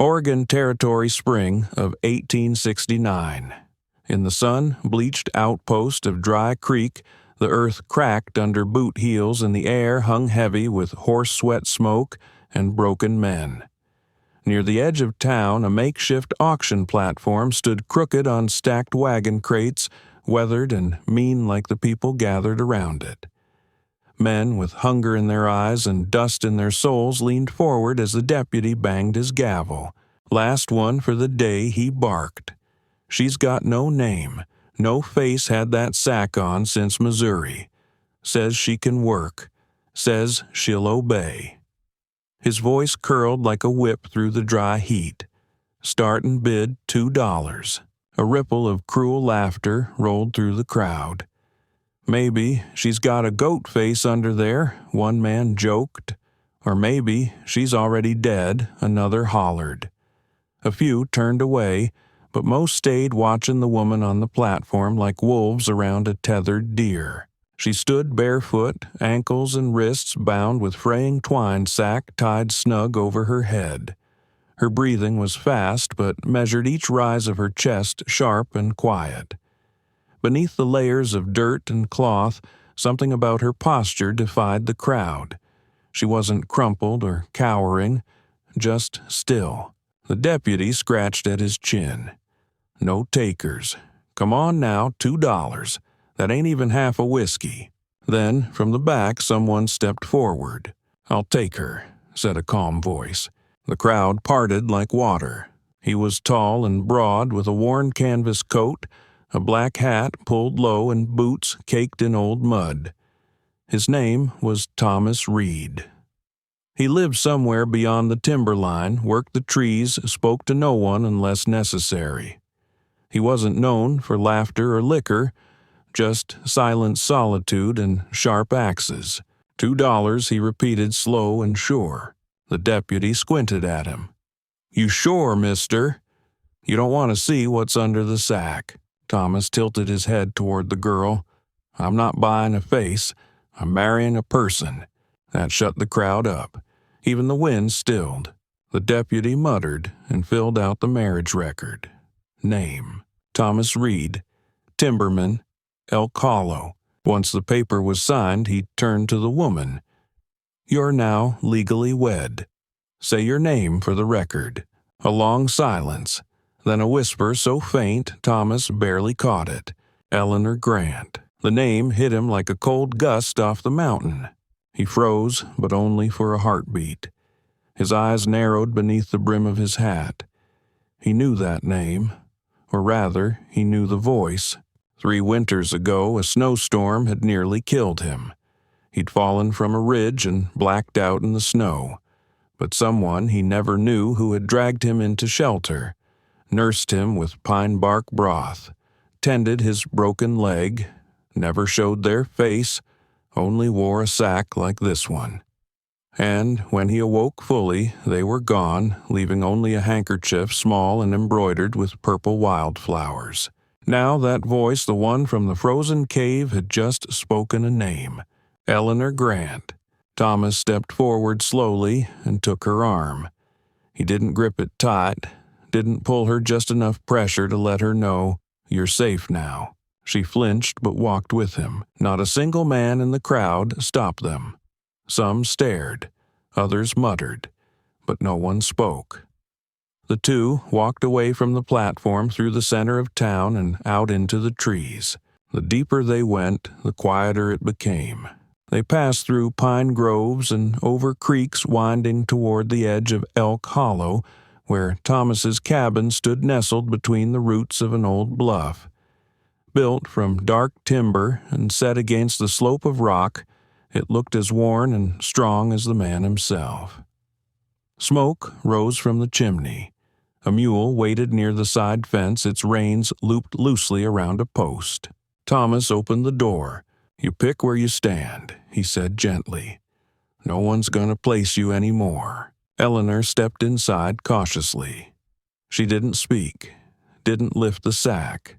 Oregon Territory spring of 1869. In the sun-bleached outpost of Dry Creek, the earth cracked under boot heels and the air hung heavy with horse sweat smoke and broken men. Near the edge of town, a makeshift auction platform stood crooked on stacked wagon crates, weathered and mean like the people gathered around it. Men with hunger in their eyes and dust in their souls leaned forward as the deputy banged his gavel. Last one for the day, he barked. She's got no name. No face had that sack on since Missouri. Says she can work. Says she'll obey. His voice curled like a whip through the dry heat. Start and bid $2. A ripple of cruel laughter rolled through the crowd. Maybe she's got a goat face under there, one man joked. Or maybe she's already dead, another hollered. A few turned away, but most stayed watching the woman on the platform like wolves around a tethered deer. She stood barefoot, ankles and wrists bound with fraying twine sack tied snug over her head. Her breathing was fast, but measured each rise of her chest sharp and quiet. Beneath the layers of dirt and cloth, something about her posture defied the crowd. She wasn't crumpled or cowering, just still. The deputy scratched at his chin. No takers. Come on now, $2. That ain't even half a whiskey. Then, from the back, someone stepped forward. I'll take her, said a calm voice. The crowd parted like water. He was tall and broad with a worn canvas coat, a black hat pulled low and boots caked in old mud. His name was Thomas Reed. He lived somewhere beyond the timberline, worked the trees, spoke to no one unless necessary. He wasn't known for laughter or liquor, just silent solitude and sharp axes. $2, he repeated slow and sure. The deputy squinted at him. You sure, mister? You don't want to see what's under the sack. Thomas tilted his head toward the girl. I'm not buying a face. I'm marrying a person. That shut the crowd up. Even the wind stilled. The deputy muttered and filled out the marriage record. Name: Thomas Reed, timberman, Elk Hollow. Once the paper was signed, he turned to the woman. You're now legally wed. Say your name for the record. A long silence. Then a whisper so faint Thomas barely caught it. Eleanor Grant. The name hit him like a cold gust off the mountain. He froze, but only for a heartbeat. His eyes narrowed beneath the brim of his hat. He knew that name. Or rather, he knew the voice. 3 winters ago, a snowstorm had nearly killed him. He'd fallen from a ridge and blacked out in the snow. But someone he never knew who had dragged him into shelter, nursed him with pine bark broth, tended his broken leg, never showed their face, only wore a sack like this one. And when he awoke fully, they were gone, leaving only a handkerchief small and embroidered with purple wildflowers. Now that voice, the one from the frozen cave, had just spoken a name. Eleanor Grant. Thomas stepped forward slowly and took her arm. He didn't grip it tight, didn't pull her just enough pressure to let her know, you're safe now. She flinched but walked with him. Not a single man in the crowd stopped them. Some stared, others muttered, but no one spoke. The two walked away from the platform through the center of town and out into the trees. The deeper they went, the quieter it became. They passed through pine groves and over creeks winding toward the edge of Elk Hollow, where Thomas's cabin stood nestled between the roots of an old bluff. Built from dark timber and set against the slope of rock, it looked as worn and strong as the man himself. Smoke rose from the chimney. A mule waited near the side fence, its reins looped loosely around a post. Thomas opened the door. You pick where you stand, he said gently. No one's going to place you any more. Eleanor stepped inside cautiously. She didn't speak, didn't lift the sack.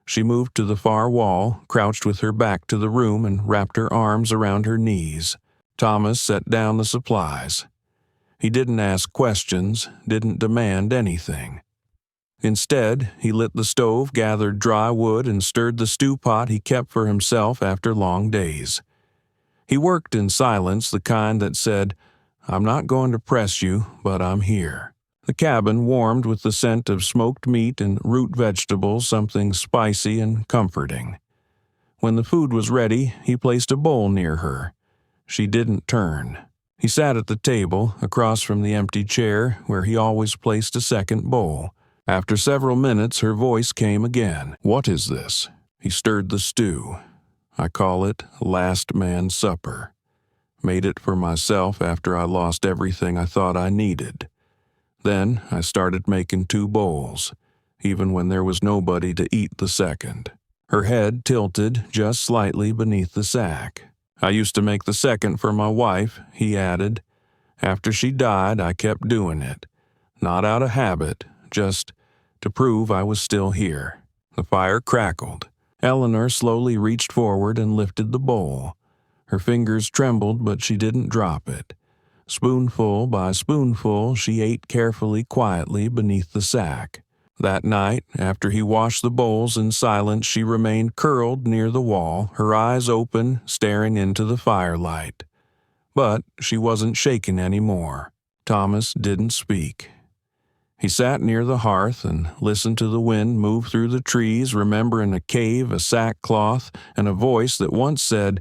She moved to the far wall, crouched with her back to the room, and wrapped her arms around her knees. Thomas set down the supplies. He didn't ask questions, didn't demand anything. Instead, he lit the stove, gathered dry wood, and stirred the stew pot he kept for himself after long days. He worked in silence, the kind that said, "I'm not going to press you, but I'm here." The cabin warmed with the scent of smoked meat and root vegetables, something spicy and comforting. When the food was ready, he placed a bowl near her. She didn't turn. He sat at the table, across from the empty chair where he always placed a second bowl. After several minutes, her voice came again. "What is this?" He stirred the stew. "I call it Last Man's Supper. Made it for myself after I lost everything I thought I needed. Then I started making 2 bowls, even when there was nobody to eat the second." Her head tilted just slightly beneath the sack. "I used to make the second for my wife," he added. "After she died, I kept doing it. Not out of habit, just to prove I was still here." The fire crackled. Eleanor slowly reached forward and lifted the bowl. Her fingers trembled, but she didn't drop it. Spoonful by spoonful, she ate carefully, quietly beneath the sack. That night, after he washed the bowls in silence, she remained curled near the wall, her eyes open, staring into the firelight. But she wasn't shaken anymore. Thomas didn't speak. He sat near the hearth and listened to the wind move through the trees, remembering a cave, a sackcloth, and a voice that once said,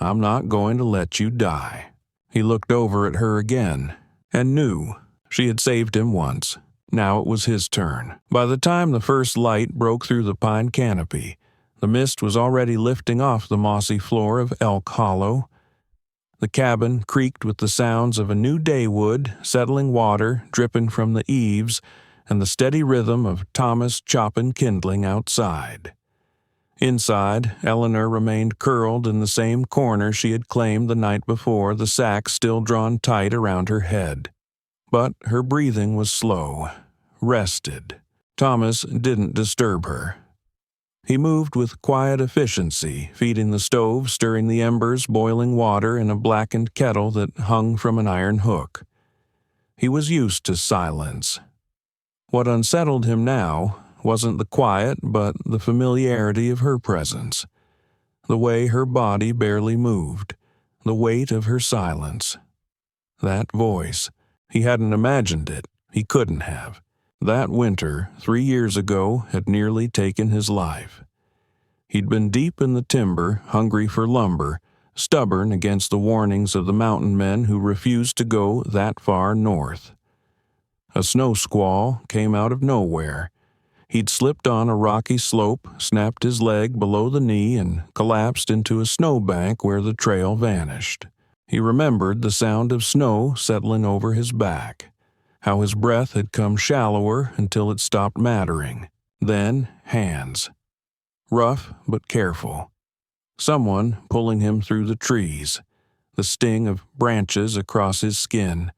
"I'm not going to let you die." He looked over at her again, and knew she had saved him once. Now it was his turn. By the time the first light broke through the pine canopy, the mist was already lifting off the mossy floor of Elk Hollow. The cabin creaked with the sounds of a new day wood, settling water dripping from the eaves, and the steady rhythm of Thomas chopping kindling outside. Inside, Eleanor remained curled in the same corner she had claimed the night before, the sack still drawn tight around her head. But her breathing was slow, rested. Thomas didn't disturb her. He moved with quiet efficiency, feeding the stove, stirring the embers, boiling water in a blackened kettle that hung from an iron hook. He was used to silence. What unsettled him now wasn't the quiet, but the familiarity of her presence. The way her body barely moved, the weight of her silence. That voice. He hadn't imagined it. He couldn't have. That winter, 3 years ago, had nearly taken his life. He'd been deep in the timber, hungry for lumber, stubborn against the warnings of the mountain men who refused to go that far north. A snow squall came out of nowhere. He'd slipped on a rocky slope, snapped his leg below the knee, and collapsed into a snowbank where the trail vanished. He remembered the sound of snow settling over his back, how his breath had come shallower until it stopped mattering. Then hands. Rough but careful. Someone pulling him through the trees. The sting of branches across his skin.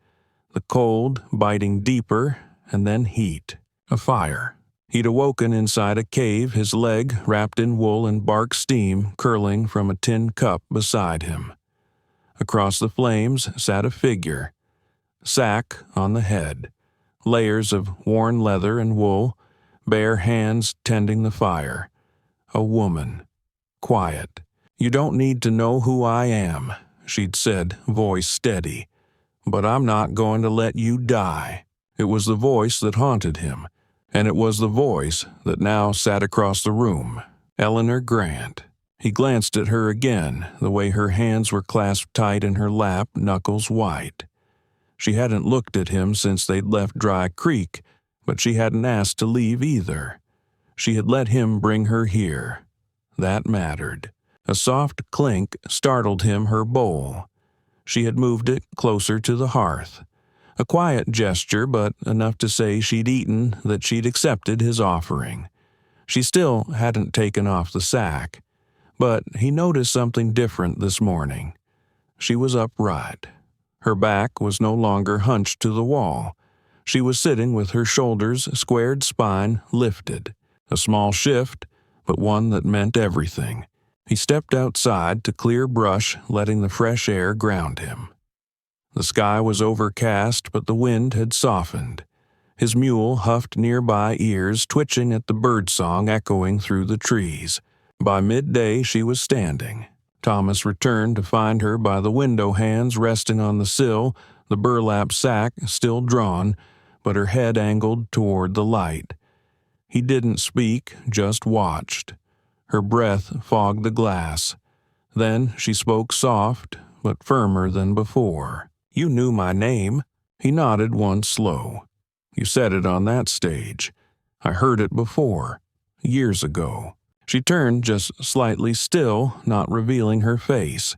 The cold biting deeper, and then heat. A fire. He'd awoken inside a cave, his leg wrapped in wool and bark steam curling from a tin cup beside him. Across the flames sat a figure. Sack on the head. Layers of worn leather and wool, bare hands tending the fire. A woman. Quiet. "You don't need to know who I am," she'd said, voice steady. "But I'm not going to let you die." It was the voice that haunted him, and it was the voice that now sat across the room. Eleanor Grant. He glanced at her again, the way her hands were clasped tight in her lap, knuckles white. She hadn't looked at him since they'd left Dry Creek, but she hadn't asked to leave either. She had let him bring her here. That mattered. A soft clink startled him her bowl. She had moved it closer to the hearth. A quiet gesture, but enough to say she'd eaten, that she'd accepted his offering. She still hadn't taken off the sack. But he noticed something different this morning. She was upright. Her back was no longer hunched to the wall. She was sitting with her shoulders, squared spine, lifted. A small shift, but one that meant everything. He stepped outside to clear brush, letting the fresh air ground him. The sky was overcast, but the wind had softened. His mule huffed nearby ears, twitching at the birdsong echoing through the trees. By midday she was standing. Thomas returned to find her by the window, hands resting on the sill, the burlap sack still drawn, but her head angled toward the light. He didn't speak, just watched. Her breath fogged the glass. Then she spoke soft, but firmer than before. "You knew my name." He nodded once slow. "You said it on that stage. I heard it before, years ago." She turned just slightly still, not revealing her face.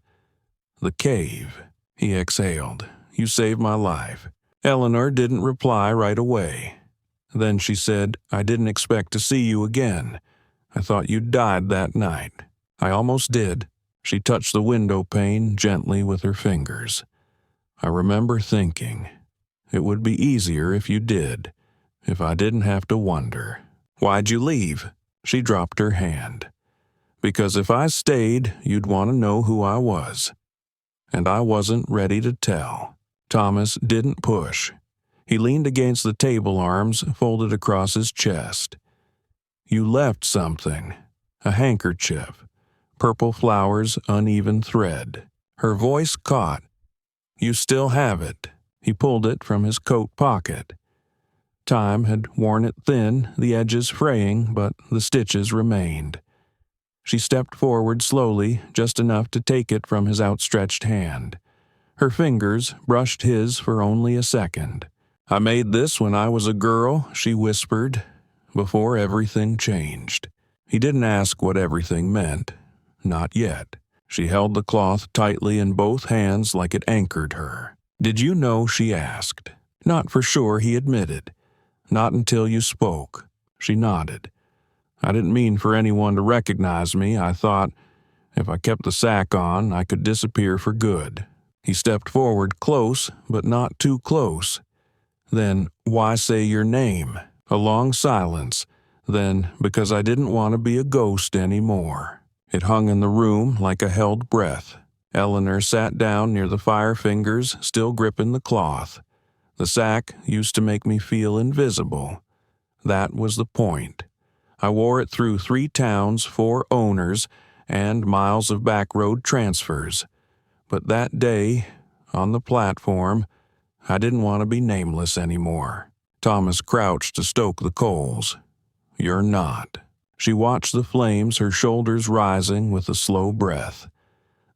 "The cave," he exhaled. "You saved my life." Eleanor didn't reply right away. Then she said, "I didn't expect to see you again. I thought you'd died that night." "I almost did." She touched the window pane gently with her fingers. "I remember thinking, it would be easier if you did, if I didn't have to wonder." "Why'd you leave?" She dropped her hand. "Because if I stayed, you'd want to know who I was. And I wasn't ready to tell." Thomas didn't push. He leaned against the table, arms folded across his chest. "You left something. A handkerchief. Purple flowers, uneven thread." Her voice caught. "You still have it." He pulled it from his coat pocket. Time had worn it thin, the edges fraying, but the stitches remained. She stepped forward slowly, just enough to take it from his outstretched hand. Her fingers brushed his for only a second. "I made this when I was a girl," she whispered, "before everything changed." He didn't ask what everything meant. Not yet. She held the cloth tightly in both hands like it anchored her. "Did you know?" she asked. "Not for sure," he admitted. "Not until you spoke." She nodded. "I didn't mean for anyone to recognize me. I thought, if I kept the sack on, I could disappear for good." He stepped forward close, but not too close. "Then why say your name?" A long silence. Then, "Because I didn't want to be a ghost anymore." It hung in the room like a held breath. Eleanor sat down near the fire, fingers still gripping the cloth. "The sack used to make me feel invisible. That was the point. I wore it through 3 towns, 4 owners, and miles of back road transfers. But that day, on the platform, I didn't want to be nameless anymore." Thomas crouched to stoke the coals. "You're not." She watched the flames, her shoulders rising with a slow breath.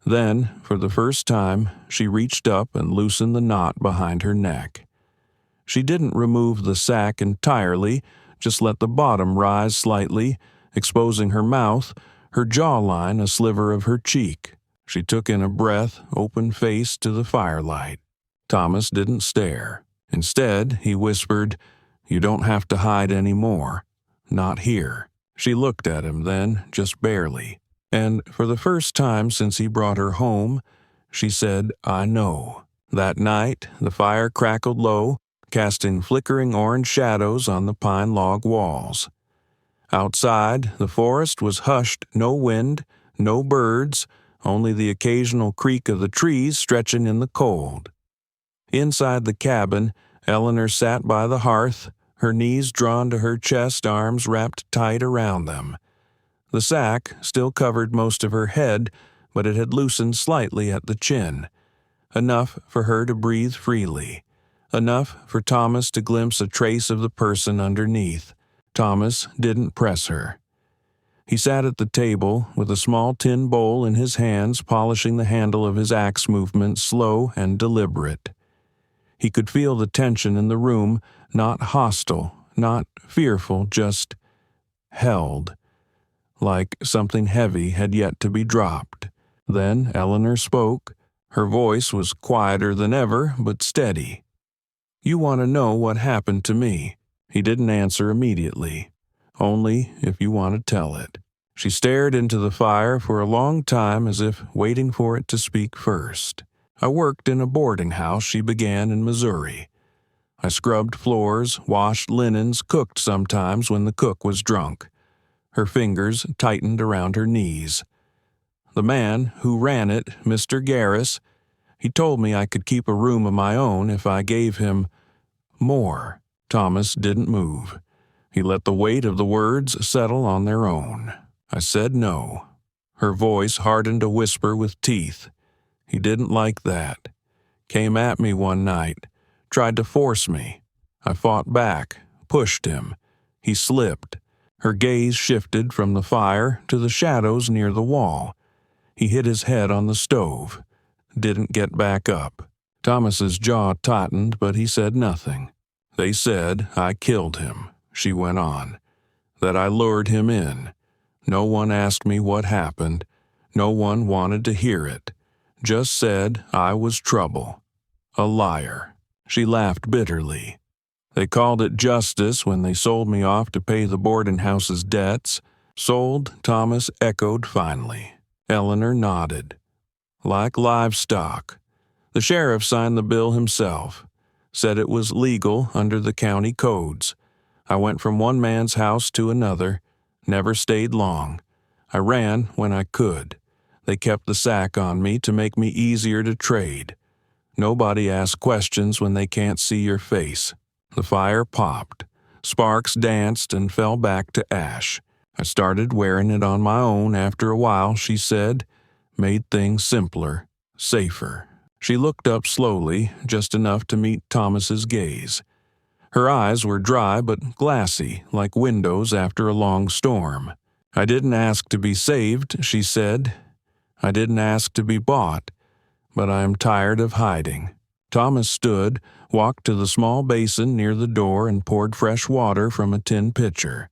Then, for the first time, she reached up and loosened the knot behind her neck. She didn't remove the sack entirely, just let the bottom rise slightly, exposing her mouth, her jawline, a sliver of her cheek. She took in a breath, open-faced to the firelight. Thomas didn't stare. Instead, he whispered, "You don't have to hide anymore. Not here." She looked at him then, just barely. And for the first time since he brought her home, she said, "I know." That night, the fire crackled low, casting flickering orange shadows on the pine log walls. Outside, the forest was hushed, no wind, no birds, only the occasional creak of the trees stretching in the cold. Inside the cabin, Eleanor sat by the hearth, her knees drawn to her chest, arms wrapped tight around them. The sack still covered most of her head, but it had loosened slightly at the chin, enough for her to breathe freely, enough for Thomas to glimpse a trace of the person underneath. Thomas didn't press her. He sat at the table with a small tin bowl in his hands, polishing the handle of his axe, movement slow and deliberate. He could feel the tension in the room, not hostile, not fearful, just held, like something heavy had yet to be dropped. Then Eleanor spoke. Her voice was quieter than ever, but steady. "You want to know what happened to me." He didn't answer immediately. "Only if you want to tell it." She stared into the fire for a long time, as if waiting for it to speak first. "I worked in a boarding house," she began, "in Missouri. I scrubbed floors, washed linens, cooked sometimes when the cook was drunk." Her fingers tightened around her knees. "The man who ran it, Mr. Garris, He told me I could keep a room of my own if I gave him more. Thomas didn't move. He let the weight of the words settle on their own. I said no. Her voice hardened to whisper with teeth. He didn't like that. Came at me one night. Tried to force me. I fought back, pushed him. He slipped. Her gaze shifted from the fire to the shadows near the wall. He hit his head on the stove. Didn't get back up. Thomas's jaw tightened, but he said nothing. They said I killed him, she went on. That I lured him in. No one asked me what happened. No one wanted to hear it. Just said I was trouble. A liar. She laughed bitterly. They called it justice when they sold me off to pay the boarding house's debts. Sold, Thomas echoed finally. Eleanor nodded. Like livestock. The sheriff signed the bill himself. Said it was legal under the county codes. I went from one man's house to another. Never stayed long. I ran when I could. They kept the sack on me to make me easier to trade. Nobody asks questions when they can't see your face. The fire popped. Sparks danced and fell back to ash. I started wearing it on my own after a while, she said. Made things simpler, safer. She looked up slowly, just enough to meet Thomas's gaze. Her eyes were dry but glassy, like windows after a long storm. I didn't ask to be saved, she said. I didn't ask to be bought, but I am tired of hiding. Thomas stood, walked to the small basin near the door and poured fresh water from a tin pitcher.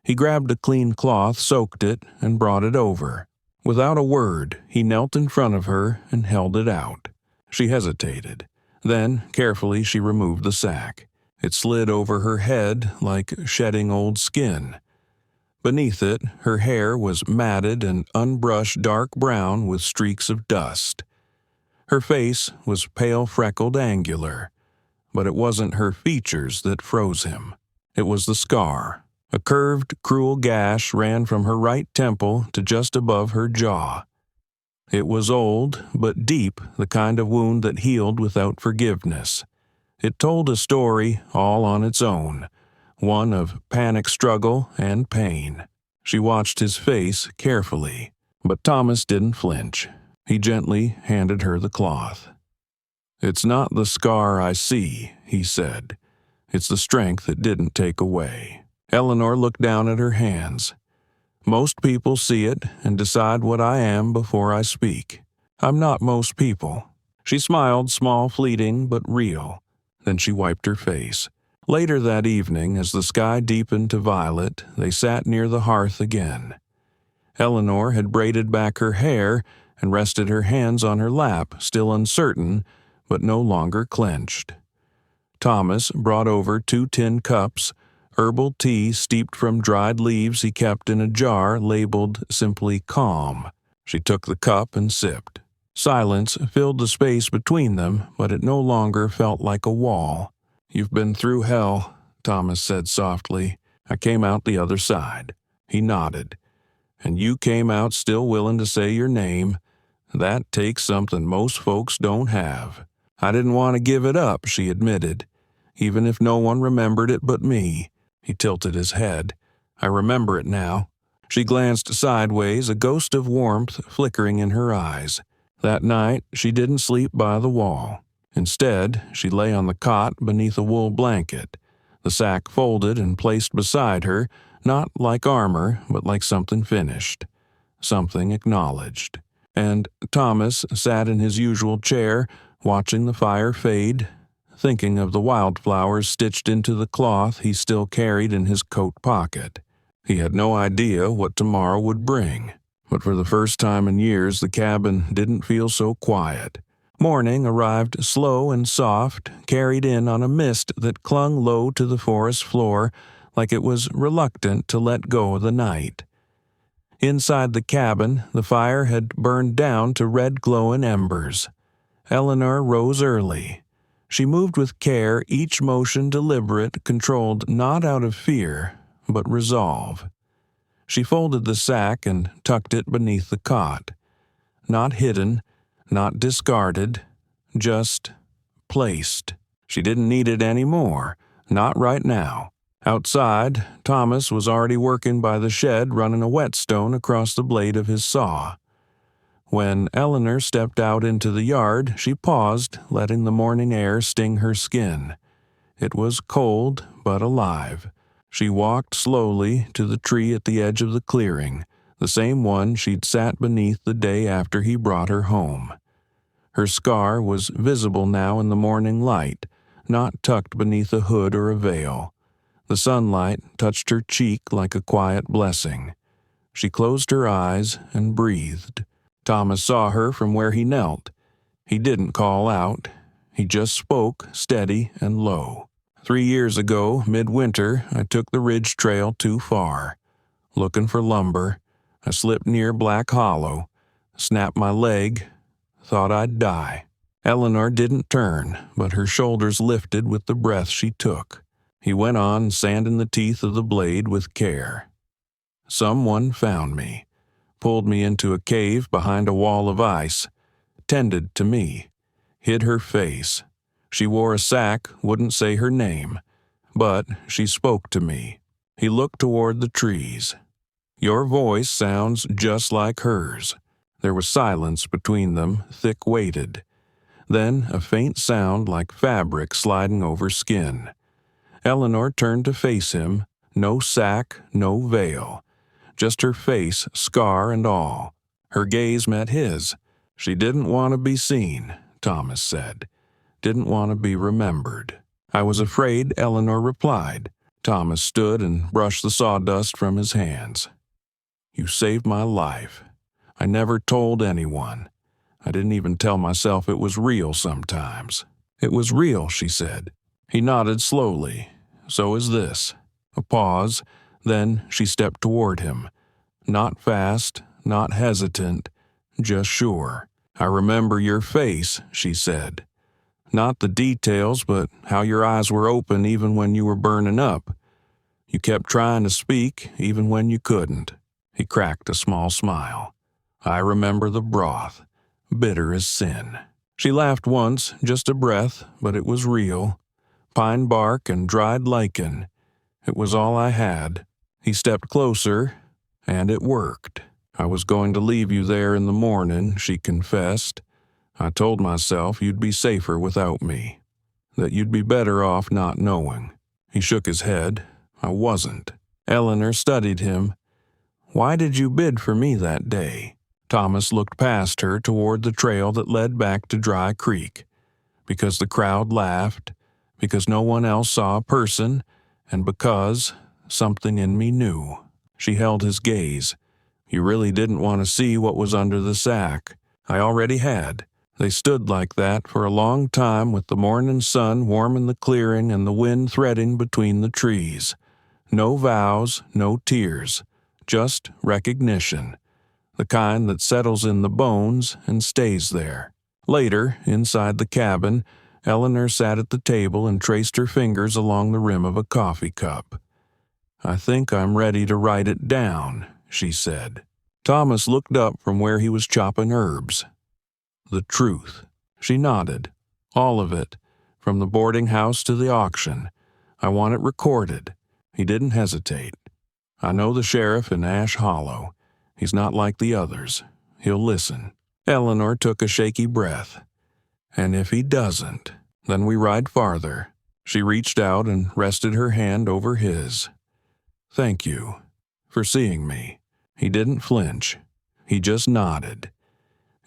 He grabbed a clean cloth, soaked it, and brought it over. Without a word, he knelt in front of her and held it out. She hesitated. Then, carefully, she removed the sack. It slid over her head like shedding old skin. Beneath it, her hair was matted and unbrushed dark brown with streaks of dust. Her face was pale, freckled, angular. But it wasn't her features that froze him. It was the scar. A curved, cruel gash ran from her right temple to just above her jaw. It was old, but deep, the kind of wound that healed without forgiveness. It told a story all on its own, one of panic struggle and pain. She watched his face carefully, but Thomas didn't flinch. He gently handed her the cloth. "It's not the scar I see," he said. "It's the strength it didn't take away." Eleanor looked down at her hands. "Most people see it and decide what I am before I speak. I'm not most people." She smiled, small, fleeting, but real. Then she wiped her face. Later that evening, as the sky deepened to violet, they sat near the hearth again. Eleanor had braided back her hair and rested her hands on her lap, still uncertain, but no longer clenched. Thomas brought over 2 tin cups, herbal tea steeped from dried leaves he kept in a jar labeled simply calm. She took the cup and sipped. Silence filled the space between them, but it no longer felt like a wall. "You've been through hell," Thomas said softly. "I came out the other side." He nodded. "And you came out still willing to say your name. That takes something most folks don't have." "I didn't want to give it up," she admitted, "even if no one remembered it but me." He tilted his head. "I remember it now." She glanced sideways, a ghost of warmth flickering in her eyes. That night, she didn't sleep by the wall. Instead, she lay on the cot beneath a wool blanket, the sack folded and placed beside her, not like armor, but like something finished, something acknowledged. And Thomas sat in his usual chair, watching the fire fade, thinking of the wildflowers stitched into the cloth he still carried in his coat pocket. He had no idea what tomorrow would bring, but for the first time in years the cabin didn't feel so quiet. Morning arrived slow and soft, carried in on a mist that clung low to the forest floor like it was reluctant to let go of the night. Inside the cabin, the fire had burned down to red glowing embers. Eleanor rose early. She moved with care, each motion deliberate, controlled not out of fear, but resolve. She folded the sack and tucked it beneath the cot. Not hidden, not discarded, just placed. She didn't need it anymore, not right now. Outside, Thomas was already working by the shed running a whetstone across the blade of his saw. When Eleanor stepped out into the yard, she paused, letting the morning air sting her skin. It was cold, but alive. She walked slowly to the tree at the edge of the clearing, the same one she'd sat beneath the day after he brought her home. Her scar was visible now in the morning light, not tucked beneath a hood or a veil. The sunlight touched her cheek like a quiet blessing. She closed her eyes and breathed. Thomas saw her from where he knelt. He didn't call out. He just spoke, steady and low. 3 years ago, midwinter, I took the ridge trail too far. Looking for lumber, I slipped near Black Hollow, snapped my leg, thought I'd die. Eleanor didn't turn, but her shoulders lifted with the breath she took. He went on, sanding the teeth of the blade with care. Someone found me, pulled me into a cave behind a wall of ice, tended to me, hid her face. She wore a sack, wouldn't say her name, but she spoke to me. He looked toward the trees. Your voice sounds just like hers. There was silence between them, thick-weighted. Then a faint sound like fabric sliding over skin. Eleanor turned to face him, no sack, no veil. Just her face, scar and all. Her gaze met his. She didn't want to be seen, Thomas said. Didn't want to be remembered. I was afraid, Eleanor replied. Thomas stood and brushed the sawdust from his hands. You saved my life. I never told anyone. I didn't even tell myself it was real sometimes. It was real, she said. He nodded slowly. So is this. A pause, then she stepped toward him. Not fast, not hesitant, just sure. I remember your face, she said. Not the details, but how your eyes were open even when you were burning up. You kept trying to speak even when you couldn't. He cracked a small smile. I remember the broth, bitter as sin. She laughed once, just a breath, but it was real. Pine bark and dried lichen. It was all I had. He stepped closer, and it worked. I was going to leave you there in the morning, she confessed. I told myself you'd be safer without me, that you'd be better off not knowing. He shook his head. I wasn't. Eleanor studied him. Why did you bid for me that day? Thomas looked past her toward the trail that led back to Dry Creek. Because the crowd laughed, because no one else saw a person, and because something in me knew. She held his gaze. You really didn't want to see what was under the sack. I already had. They stood like that for a long time with the morning sun warming the clearing and the wind threading between the trees. No vows, no tears, just recognition. The kind that settles in the bones and stays there. Later, inside the cabin, Eleanor sat at the table and traced her fingers along the rim of a coffee cup. I think I'm ready to write it down, she said. Thomas looked up from where he was chopping herbs. The truth. She nodded. All of it. From the boarding house to the auction. I want it recorded. He didn't hesitate. I know the sheriff in Ash Hollow. He's not like the others. He'll listen. Eleanor took a shaky breath. And if he doesn't, then we ride farther. She reached out and rested her hand over his. Thank you for seeing me. He didn't flinch. He just nodded.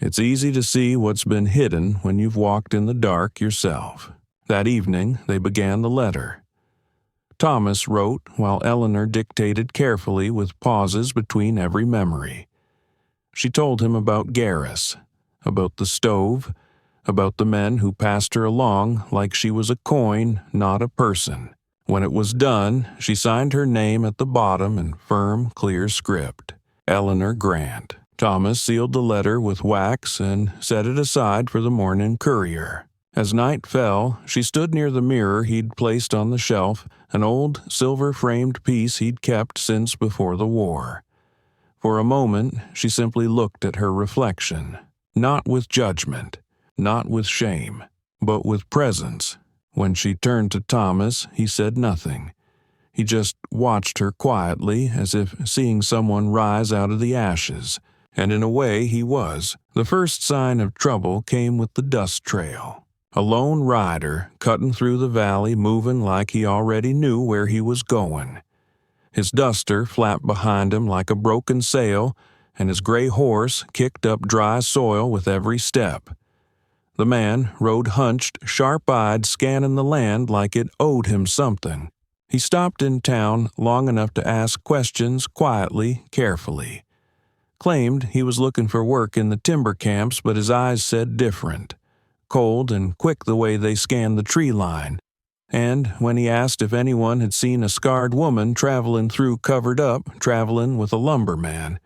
It's easy to see what's been hidden when you've walked in the dark yourself. That evening, they began the letter. Thomas wrote while Eleanor dictated carefully with pauses between every memory. She told him about Garrus, about the stove, about the men who passed her along like she was a coin, not a person. When it was done, she signed her name at the bottom in firm, clear script. Eleanor Grant. Thomas sealed the letter with wax and set it aside for the morning courier. As night fell, she stood near the mirror he'd placed on the shelf, an old silver-framed piece he'd kept since before the war. For a moment, she simply looked at her reflection, not with judgment, not with shame, but with presence. When she turned to Thomas, he said nothing. He just watched her quietly, as if seeing someone rise out of the ashes. And in a way he was. The first sign of trouble came with the dust trail. A lone rider cutting through the valley, moving like he already knew where he was going. His duster flapped behind him like a broken sail, and his gray horse kicked up dry soil with every step. The man rode hunched, sharp-eyed, scanning the land like it owed him something. He stopped in town long enough to ask questions quietly, carefully. Claimed he was looking for work in the timber camps, but his eyes said different. Cold and quick the way they scanned the tree line. And when he asked if anyone had seen a scarred woman traveling through covered up, traveling with a lumberman,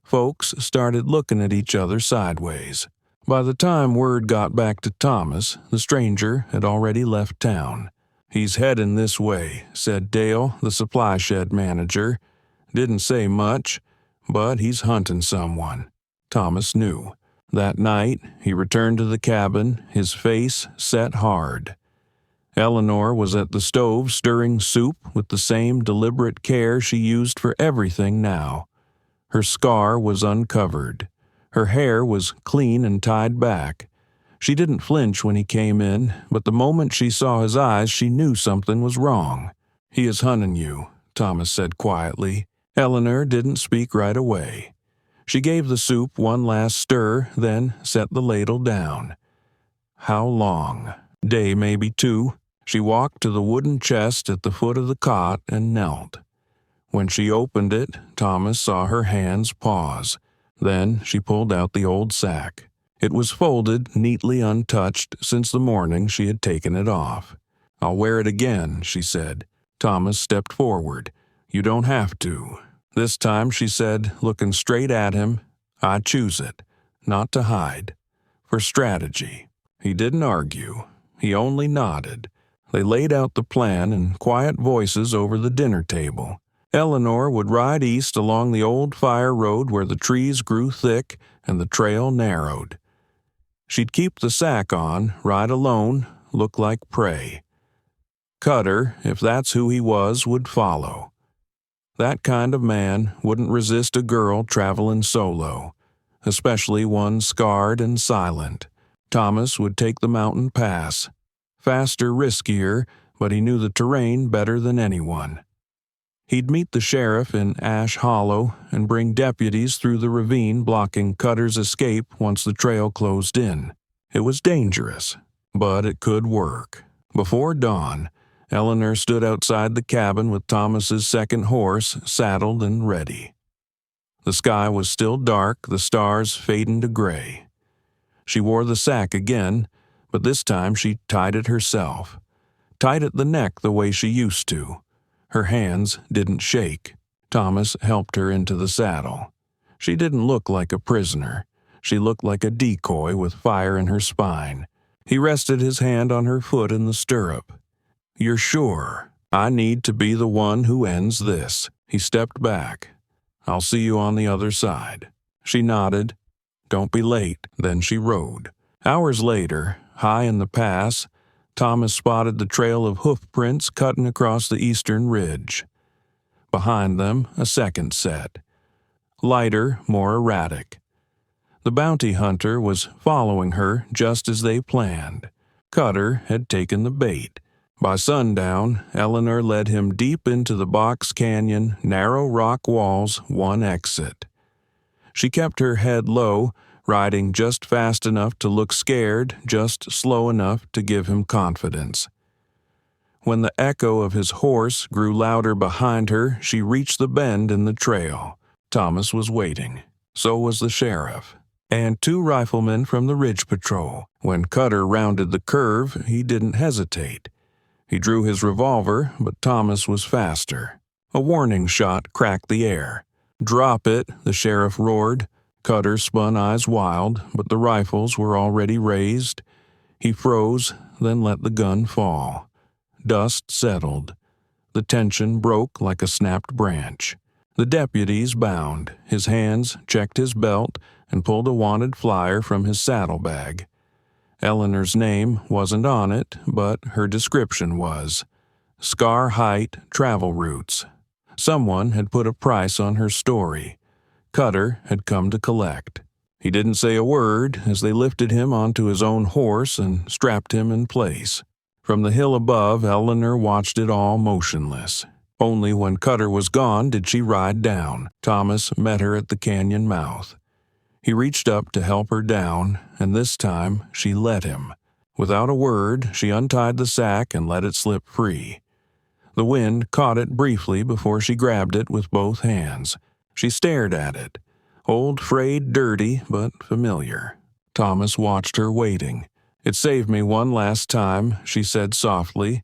folks started looking at each other sideways. By the time word got back to Thomas, the stranger had already left town. "He's heading this way," said Dale, the supply shed manager. "Didn't say much, but he's hunting someone." Thomas knew. That night, he returned to the cabin, his face set hard. Eleanor was at the stove stirring soup with the same deliberate care she used for everything now. Her scar was uncovered. Her hair was clean and tied back. She didn't flinch when he came in, but the moment she saw his eyes, she knew something was wrong. "He is hunting you," Thomas said quietly. Eleanor didn't speak right away. She gave the soup one last stir, then set the ladle down. How long? Day, maybe 2. She walked to the wooden chest at the foot of the cot and knelt. When she opened it, Thomas saw her hands pause. Then she pulled out the old sack. It was folded, neatly untouched since the morning she had taken it off. "I'll wear it again," she said. Thomas stepped forward. "You don't have to." This time she said, looking straight at him, "I choose it, not to hide, for strategy." He didn't argue. He only nodded. They laid out the plan in quiet voices over the dinner table. Eleanor would ride east along the old fire road where the trees grew thick and the trail narrowed. She'd keep the sack on, ride alone, look like prey. Cutter, if that's who he was, would follow. That kind of man wouldn't resist a girl traveling solo, especially one scarred and silent. Thomas would take the mountain pass. Faster, riskier, but he knew the terrain better than anyone. He'd meet the sheriff in Ash Hollow and bring deputies through the ravine blocking Cutter's escape once the trail closed in. It was dangerous, but it could work. Before dawn, Eleanor stood outside the cabin with Thomas's second horse saddled and ready. The sky was still dark, the stars fading to gray. She wore the sack again, but this time she tied it herself. Tied at the neck the way she used to. Her hands didn't shake. Thomas helped her into the saddle. She didn't look like a prisoner. She looked like a decoy with fire in her spine. He rested his hand on her foot in the stirrup. "You're sure? I need to be the one who ends this." He stepped back. "I'll see you on the other side." She nodded. "Don't be late." Then she rode. Hours later, high in the pass, Thomas spotted the trail of hoof prints cutting across the eastern ridge. Behind them, a second set. Lighter, more erratic. The bounty hunter was following her just as they planned. Cutter had taken the bait. By sundown, Eleanor led him deep into the box canyon, narrow rock walls, one exit. She kept her head low, riding just fast enough to look scared, just slow enough to give him confidence. When the echo of his horse grew louder behind her, she reached the bend in the trail. Thomas was waiting. So was the sheriff. And 2 riflemen from the Ridge Patrol. When Cutter rounded the curve, he didn't hesitate. He drew his revolver, but Thomas was faster. A warning shot cracked the air. "Drop it," the sheriff roared. Cutter spun eyes wild, but the rifles were already raised. He froze, then let the gun fall. Dust settled. The tension broke like a snapped branch. The deputies bound. His hands checked his belt and pulled a wanted flyer from his saddlebag. Eleanor's name wasn't on it, but her description was. Scar Height Travel Routes. Someone had put a price on her story. Cutter had come to collect. He didn't say a word as they lifted him onto his own horse and strapped him in place. From the hill above, Eleanor watched it all motionless. Only when Cutter was gone did she ride down. Thomas met her at the canyon mouth. He reached up to help her down, and this time she let him. Without a word, she untied the sack and let it slip free. The wind caught it briefly before she grabbed it with both hands. She stared at it. Old, frayed, dirty, but familiar. Thomas watched her waiting. It saved me one last time, she said softly.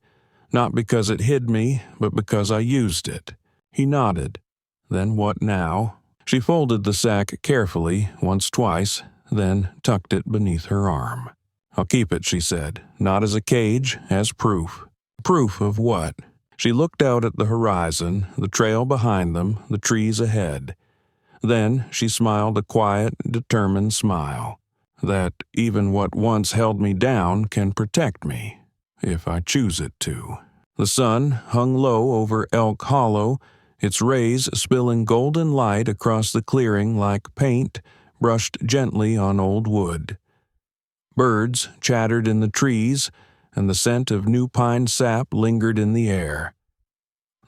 Not because it hid me, but because I used it. He nodded. Then what now? She folded the sack carefully, twice, then tucked it beneath her arm. I'll keep it, she said, not as a cage, as proof. Proof of what? She looked out at the horizon, the trail behind them, the trees ahead. Then she smiled a quiet, determined smile. That even what once held me down can protect me, if I choose it to. The sun hung low over Elk Hollow, its rays spilling golden light across the clearing like paint brushed gently on old wood. Birds chattered in the trees, and the scent of new pine sap lingered in the air.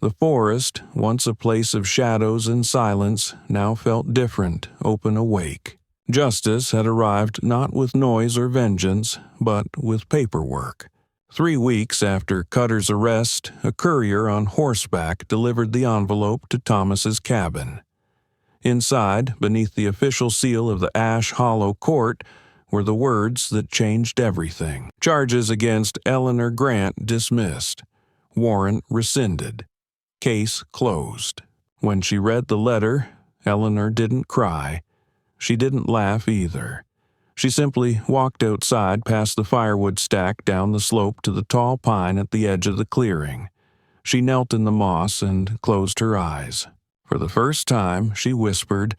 The forest, once a place of shadows and silence, now felt different, open awake. Justice had arrived not with noise or vengeance, but with paperwork. 3 weeks after Cutter's arrest, a courier on horseback delivered the envelope to Thomas's cabin. Inside, beneath the official seal of the Ash Hollow Court, were the words that changed everything. Charges against Eleanor Grant dismissed. Warrant rescinded. Case closed. When she read the letter, Eleanor didn't cry. She didn't laugh either. She simply walked outside past the firewood stack down the slope to the tall pine at the edge of the clearing. She knelt in the moss and closed her eyes. For the first time, she whispered,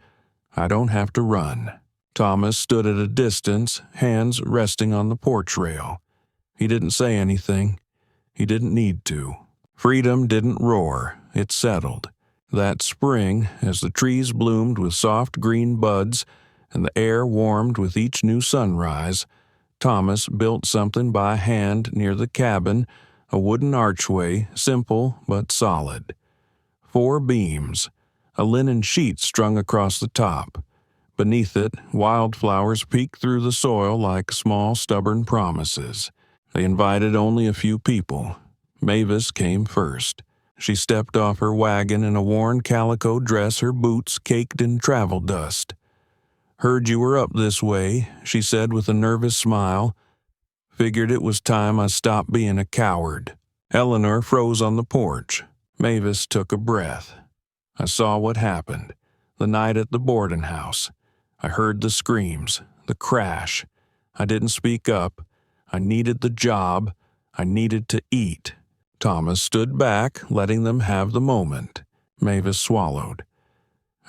I don't have to run. Thomas stood at a distance, hands resting on the porch rail. He didn't say anything. He didn't need to. Freedom didn't roar. It settled. That spring, as the trees bloomed with soft green buds and the air warmed with each new sunrise, Thomas built something by hand near the cabin, a wooden archway, simple but solid. 4 beams, a linen sheet strung across the top. Beneath it, wildflowers peeked through the soil like small, stubborn promises. They invited only a few people. Mavis came first. She stepped off her wagon in a worn calico dress, her boots caked in travel dust. Heard you were up this way, she said with a nervous smile. Figured it was time I stopped being a coward. Eleanor froze on the porch. Mavis took a breath. I saw what happened. The night at the boarding house. I heard the screams, the crash. I didn't speak up. I needed the job. I needed to eat. Thomas stood back, letting them have the moment. Mavis swallowed.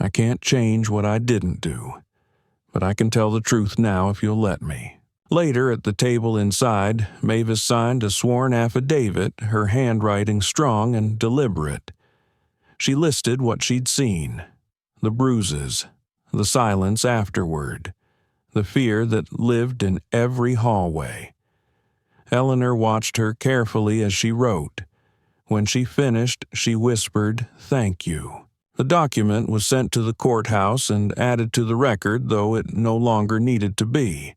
I can't change what I didn't do, but I can tell the truth now if you'll let me. Later, at the table inside, Mavis signed a sworn affidavit, her handwriting strong and deliberate. She listed what she'd seen. The bruises, the silence afterward, the fear that lived in every hallway. Eleanor watched her carefully as she wrote. When she finished, she whispered, "Thank you." The document was sent to the courthouse and added to the record, though it no longer needed to be.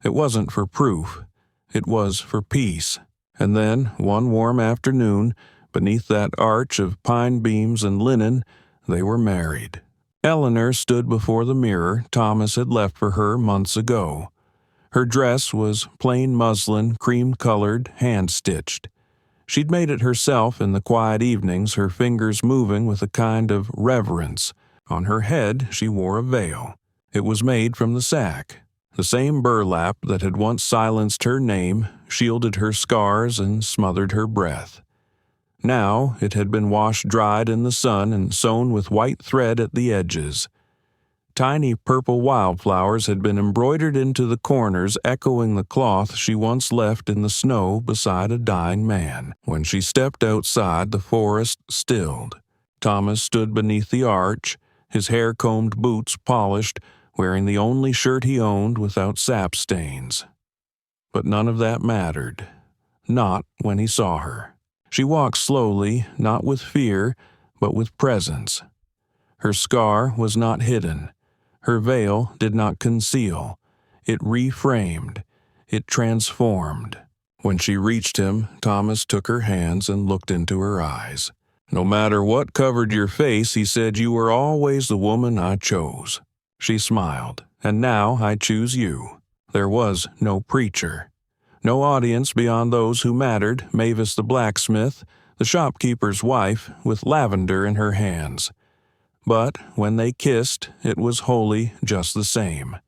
It wasn't for proof. It was for peace. And then, one warm afternoon, beneath that arch of pine beams and linen, they were married. Eleanor stood before the mirror Thomas had left for her months ago. Her dress was plain muslin, cream-colored, hand-stitched. She'd made it herself in the quiet evenings, her fingers moving with a kind of reverence. On her head she wore a veil. It was made from the sack. The same burlap that had once silenced her name, shielded her scars, and smothered her breath. Now it had been washed dried in the sun and sewn with white thread at the edges. Tiny purple wildflowers had been embroidered into the corners, echoing the cloth she once left in the snow beside a dying man. When she stepped outside, the forest stilled. Thomas stood beneath the arch, his hair-combed boots polished, wearing the only shirt he owned without sap stains. But none of that mattered. Not when he saw her. She walked slowly, not with fear, but with presence. Her scar was not hidden. Her veil did not conceal. It reframed. It transformed. When she reached him, Thomas took her hands and looked into her eyes. "No matter what covered your face," he said, "you were always the woman I chose." She smiled. "And now I choose you." There was no preacher. No audience beyond those who mattered, Mavis the blacksmith, the shopkeeper's wife, with lavender in her hands. But when they kissed, it was wholly just the same.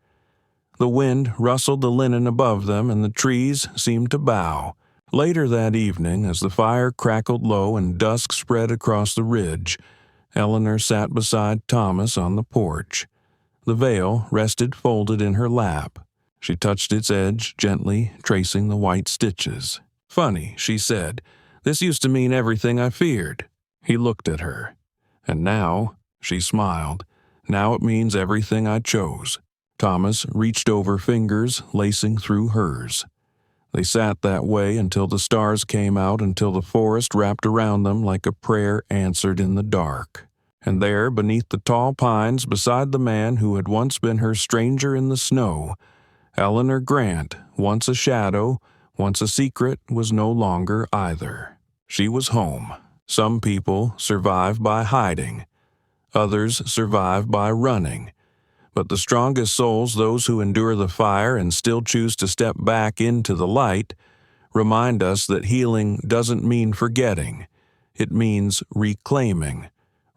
The wind rustled the linen above them, and the trees seemed to bow. Later that evening, as the fire crackled low and dusk spread across the ridge, Eleanor sat beside Thomas on the porch. The veil rested folded in her lap. She touched its edge gently, tracing the white stitches. "Funny," she said. "This used to mean everything I feared." He looked at her. "And now," she smiled, "now it means everything I chose." Thomas reached over, fingers lacing through hers. They sat that way until the stars came out, until the forest wrapped around them like a prayer answered in the dark. And there, beneath the tall pines, beside the man who had once been her stranger in the snow, Eleanor Grant, once a shadow, once a secret, was no longer either. She was home. Some people survive by hiding. Others survive by running. But the strongest souls, those who endure the fire and still choose to step back into the light, remind us that healing doesn't mean forgetting. It means reclaiming,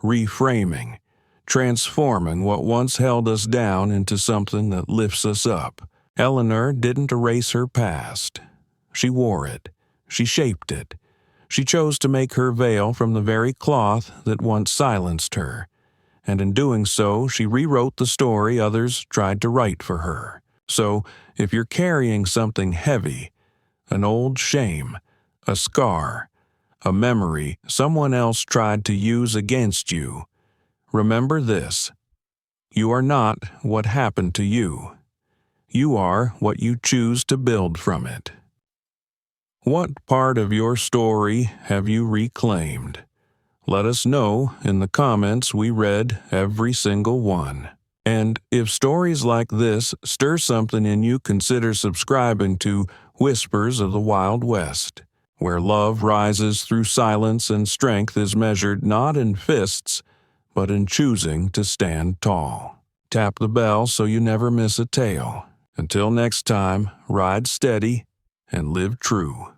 reframing, transforming what once held us down into something that lifts us up. Eleanor didn't erase her past. She wore it. She shaped it. She chose to make her veil from the very cloth that once silenced her. And in doing so, she rewrote the story others tried to write for her. So, if you're carrying something heavy, an old shame, a scar, a memory someone else tried to use against you, remember this: you are not what happened to you. You are what you choose to build from it. What part of your story have you reclaimed? Let us know in the comments. We read every single one. And if stories like this stir something in you, consider subscribing to Whispers of the Wild West, where love rises through silence and strength is measured not in fists, but in choosing to stand tall. Tap the bell so you never miss a tale. Until next time, ride steady and live true.